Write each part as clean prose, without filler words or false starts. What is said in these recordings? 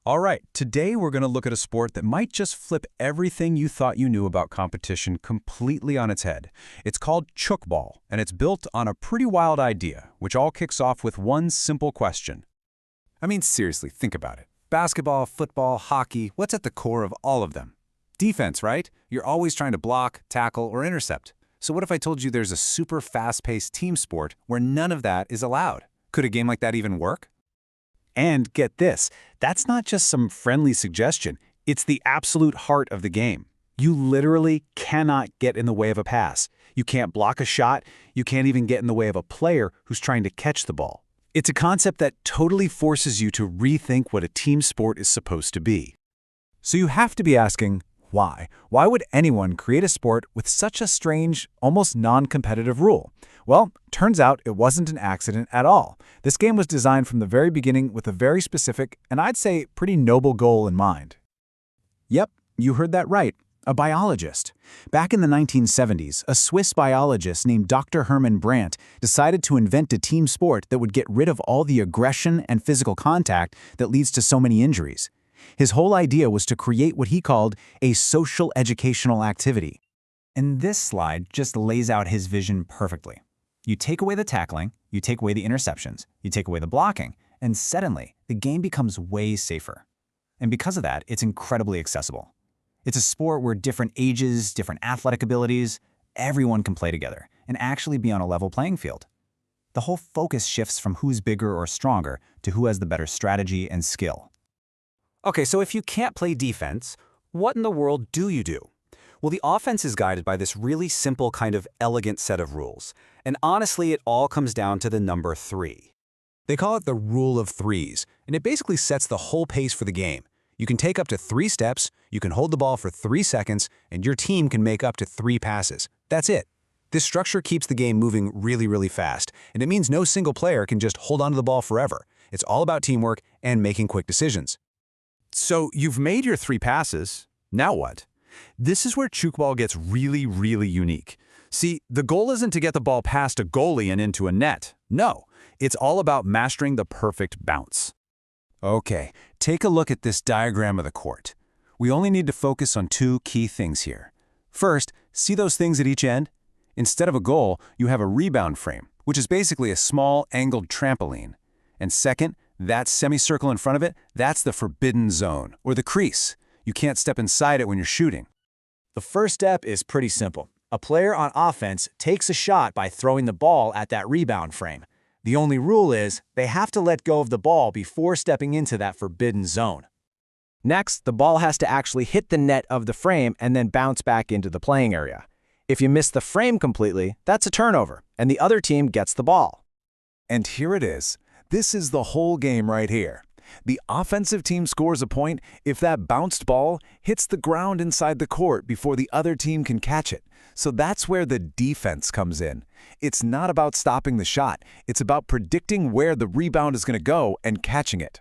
All right, today we're going to look at a sport that might just flip everything you thought you knew about competition completely on its head. It's called Tchoukball, and it's built on a pretty wild idea, which all kicks off with one simple question. I mean, seriously, think about it. Basketball, football, hockey, what's at the core of all of them? Defense, right? You're always trying to block, tackle, or intercept. So what if I told you there's a super fast-paced team sport where none of that is allowed? Could a game like that even work? And get this, that's not just some friendly suggestion. It's the absolute heart of the game. You literally cannot get in the way of a pass. You can't block a shot. You can't even get in the way of a player who's trying to catch the ball. It's a concept that totally forces you to rethink what a team sport is supposed to be. So you have to be asking, why? Why would anyone create a sport with such a strange, almost non-competitive rule? Well, turns out it wasn't an accident at all. This game was designed from the very beginning with a very specific, and I'd say pretty noble goal in mind. Yep, you heard that right. A biologist. Back in the 1970s, a Swiss biologist named Dr. Hermann Brandt decided to invent a team sport that would get rid of all the aggression and physical contact that leads to so many injuries. His whole idea was to create what he called a social educational activity. And this slide just lays out his vision perfectly. You take away the tackling, you take away the interceptions, you take away the blocking, and suddenly the game becomes way safer. And because of that, it's incredibly accessible. It's a sport where different ages, different athletic abilities, everyone can play together and actually be on a level playing field. The whole focus shifts from who's bigger or stronger to who has the better strategy and skill. Okay, so if you can't play defense, what in the world do you do? Well, the offense is guided by this really simple kind of elegant set of rules. And honestly, it all comes down to the number 3. They call it the rule of threes, and it basically sets the whole pace for the game. You can take up to 3 steps, you can hold the ball for 3 seconds, and your team can make up to 3 passes. That's it. This structure keeps the game moving really, really fast, and it means no single player can just hold onto the ball forever. It's all about teamwork and making quick decisions. So you've made your 3 passes. Now what? This is where Tchoukball gets really, really unique. See, the goal isn't to get the ball past a goalie and into a net. No, it's all about mastering the perfect bounce. Okay, take a look at this diagram of the court. We only need to focus on 2 key things here. First, see those things at each end? Instead of a goal, you have a rebound frame, which is basically a small angled trampoline. And second, that semicircle in front of it, that's the forbidden zone, or the crease. You can't step inside it when you're shooting. The first step is pretty simple. A player on offense takes a shot by throwing the ball at that rebound frame. The only rule is they have to let go of the ball before stepping into that forbidden zone. Next, the ball has to actually hit the net of the frame and then bounce back into the playing area. If you miss the frame completely, that's a turnover, and the other team gets the ball. And here it is. This is the whole game right here. The offensive team scores a point if that bounced ball hits the ground inside the court before the other team can catch it. So that's where the defense comes in. It's not about stopping the shot. It's about predicting where the rebound is going to go and catching it.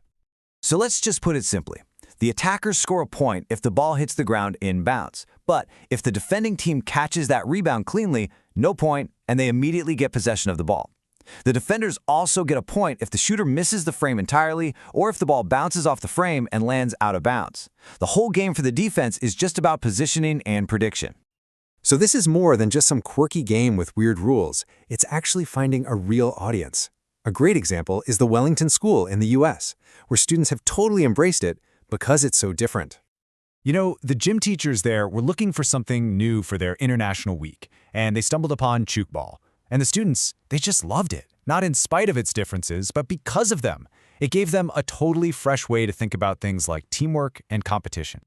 So let's just put it simply. The attackers score a point if the ball hits the ground in bounds. But if the defending team catches that rebound cleanly, no point, and they immediately get possession of the ball. The defenders also get a point if the shooter misses the frame entirely or if the ball bounces off the frame and lands out of bounds. The whole game for the defense is just about positioning and prediction. So this is more than just some quirky game with weird rules. It's actually finding a real audience. A great example is the Wellington School in the US, where students have totally embraced it because it's so different. You know, the gym teachers there were looking for something new for their International Week, and they stumbled upon Tchoukball. And the students, they just loved it, not in spite of its differences, but because of them. It gave them a totally fresh way to think about things like teamwork and competition.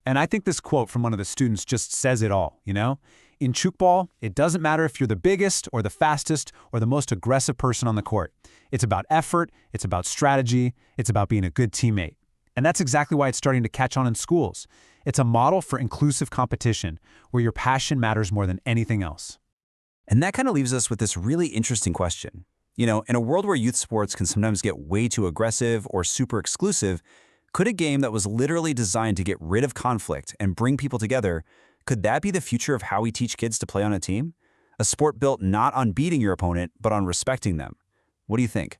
And I think this quote from one of the students just says it all, you know? In Tchoukball, it doesn't matter if you're the biggest or the fastest or the most aggressive person on the court. It's about effort, it's about strategy, it's about being a good teammate. And that's exactly why it's starting to catch on in schools. It's a model for inclusive competition, where your passion matters more than anything else. And that kind of leaves us with this really interesting question. You know, in a world where youth sports can sometimes get way too aggressive or super exclusive, could a game that was literally designed to get rid of conflict and bring people together, could that be the future of how we teach kids to play on a team? A sport built not on beating your opponent, but on respecting them. What do you think?